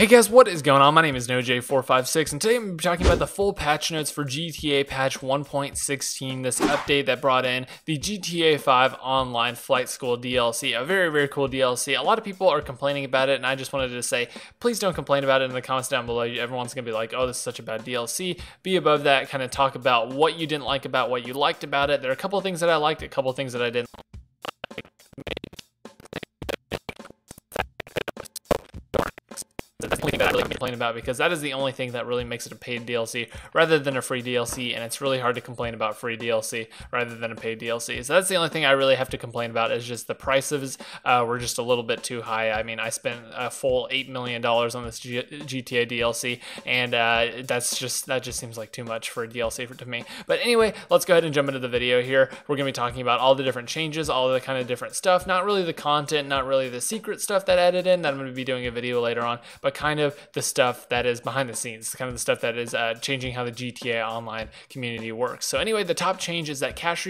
Hey guys, what is going on? My name is NoJ456 and today I'm going to be talking about the full patch notes for GTA patch 1.16, this update that brought in the GTA 5 online flight school DLC, a very cool DLC. A lot of people are complaining about it and I just wanted to say, please don't complain about it in the comments down below. Everyone's going to be like, oh, this is such a bad DLC. Be above that, kind of talk about what you didn't like about what you liked about it. There are a couple of things that I liked, a couple of things that I didn't like. That's the only thing that I really complain about because that is the only thing that really makes it a paid DLC rather than a free DLC, and it's really hard to complain about free DLC rather than a paid DLC. So that's the only thing I really have to complain about is just the prices were just a little bit too high. I mean, I spent a full $8 million on this GTA DLC, and that just seems like too much for a DLC to me. But anyway, let's go ahead and jump into the video here. We're going to be talking about all the different changes, all the kind of different stuff, not really the content, not really the secret stuff that added in, that I'm going to be doing a video later on, but kind of the stuff that is behind the scenes, kind of the stuff that is changing how the GTA Online community works. So anyway, the top change is that cash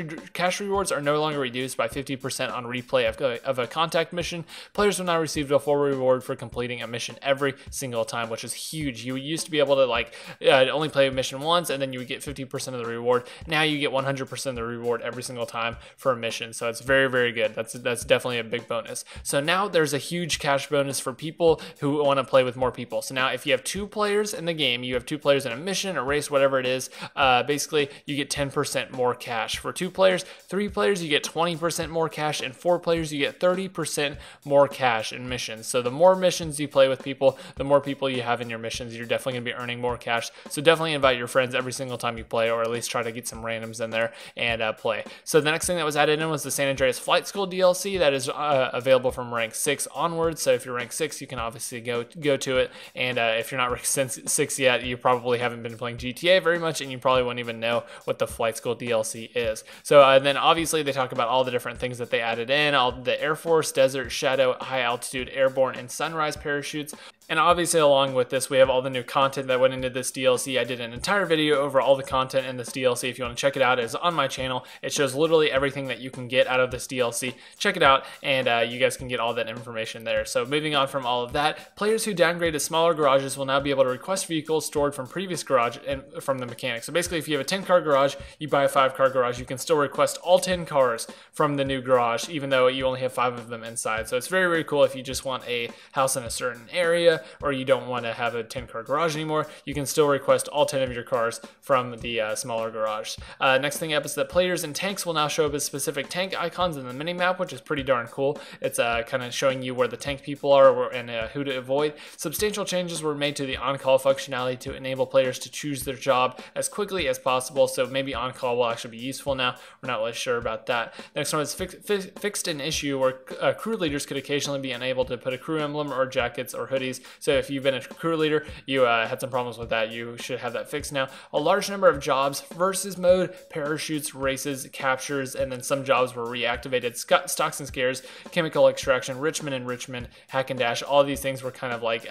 rewards are no longer reduced by 50% on replay of a contact mission. Players will now receive a full reward for completing a mission every single time, which is huge. You used to be able to only play a mission once and then you would get 50% of the reward. Now you get 100% of the reward every single time for a mission. So it's very good. That's definitely a big bonus. So now there's a huge cash bonus for people who want to play with more people. So now if you have 2 players in the game, you have 2 players in a mission, a race, whatever it is, basically you get 10% more cash. For 2 players, 3 players, you get 20% more cash, and 4 players, you get 30% more cash in missions. So the more missions you play with people, the more people you have in your missions, you're definitely going to be earning more cash. So definitely invite your friends every single time you play, or at least try to get some randoms in there and play. So the next thing that was added in was the San Andreas Flight School DLC that is available from rank 6 onwards. So if you're rank 6, you can obviously go to it. And if you're not rank 6 yet, you probably haven't been playing GTA very much, and you probably won't even know what the Flight School DLC is. So then obviously they talk about all the different things that they added in, all the Air Force, Desert, Shadow, High Altitude, Airborne, and Sunrise parachutes. And obviously along with this, we have all the new content that went into this DLC. I did an entire video over all the content in this DLC. If you want to check it out, it's on my channel. It shows literally everything that you can get out of this DLC. Check it out, and you guys can get all that information there. So moving on from all of that, players who downgrade to smaller garages will now be able to request vehicles stored from previous garage and from the mechanic. So basically, if you have a 10-car garage, you buy a 5-car garage, you can still request all 10 cars from the new garage, even though you only have 5 of them inside. So it's very cool if you just want a house in a certain area, or you don't want to have a 10-car garage anymore. You can still request all 10 of your cars from the smaller garage. Next thing up is that players in tanks will now show up as specific tank icons in the minimap, which is pretty darn cool. It's kind of showing you where the tank people are and who to avoid. Substantial changes were made to the on-call functionality to enable players to choose their job as quickly as possible. So maybe on-call will actually be useful now. We're not really sure about that. Next one is fixed an issue where crew leaders could occasionally be unable to put a crew emblem or jackets or hoodies. So if you've been a crew leader, you had some problems with that, you should have that fixed now. A large number of jobs, versus mode, parachutes, races, captures, and then some jobs were reactivated. Stocks and scares, chemical extraction, Richmond and Richmond, hack and dash, all these things were kind of like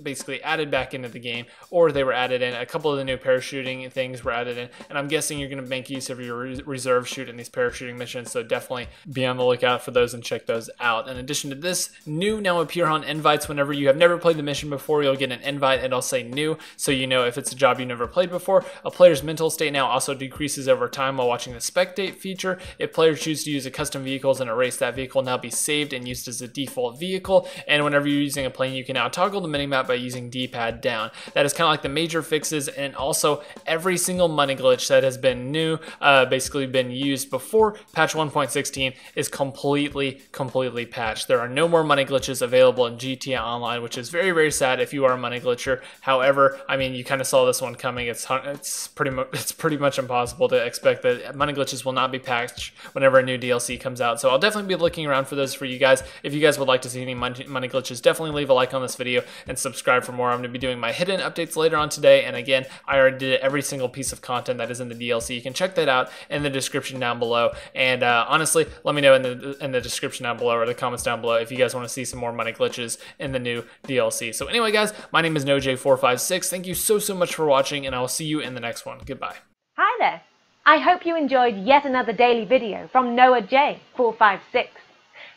basically added back into the game, or they were added in. A couple of the new parachuting things were added in, and I'm guessing you're going to make use of your reserve chute in these parachuting missions, so definitely be on the lookout for those and check those out. In addition to this, new now appear on invites. Whenever you have never played the mission before, you'll get an invite and it'll say new, so you know if it's a job you never played before. A player's mental state now also decreases over time while watching the spectate feature. If players choose to use a custom vehicles in a race, that vehicle will now be saved and used as a default vehicle, and whenever you're using a plane, you can now toggle the minimap by using D-pad down. That is kind of like the major fixes, and also every single money glitch that has been new, basically been used before patch 1.16 is completely patched. There are no more money glitches available in GTA Online, which is very sad if you are a money glitcher. However, I mean, you kind of saw this one coming. It's pretty much impossible to expect that money glitches will not be patched whenever a new DLC comes out. So I'll definitely be looking around for those for you guys. If you guys would like to see any money glitches, definitely leave a like on this video and subscribe for more. I'm going to be doing my hidden updates later on today, and again, I already did every single piece of content that is in the DLC. You can check that out in the description down below, and honestly, let me know in the description down below or the comments down below if you guys want to see some more money glitches in the new DLC. So anyway guys, my name is NoJ456. Thank you so much for watching, and I will see you in the next one. Goodbye. Hi there. I hope you enjoyed yet another daily video from Noah J456.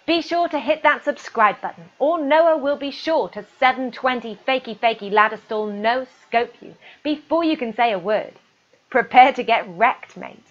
Be sure to hit that subscribe button, or Noah will be sure to 720 fakey ladder stall no scope you before you can say a word. Prepare to get wrecked, mate.